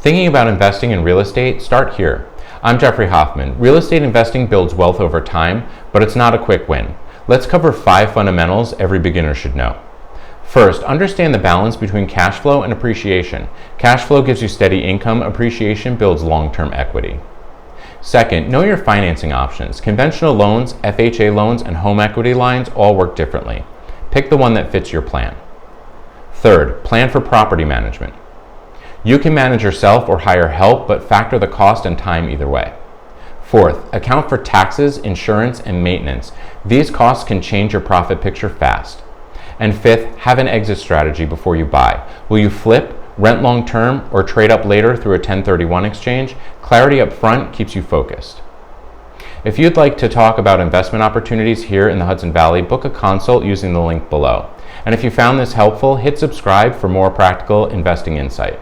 Thinking about investing in real estate? Start here. I'm Jeffrey Hoffmann. Real estate investing builds wealth over time, but it's not a quick win. Let's cover 5 fundamentals every beginner should know. First, understand the balance between cash flow and appreciation. Cash flow gives you steady income, appreciation builds long-term equity. Second, know your financing options. Conventional loans, FHA loans, and home equity lines all work differently. Pick the one that fits your plan. Third, plan for property management. You can manage yourself or hire help, but factor the cost and time either way. Fourth, account for taxes, insurance, and maintenance. These costs can change your profit picture fast. And fifth, have an exit strategy before you buy. Will you flip, rent long term, or trade up later through a 1031 exchange? Clarity up front keeps you focused. If you'd like to talk about investment opportunities here in the Hudson Valley, book a consult using the link below. And if you found this helpful, hit subscribe for more practical investing insight.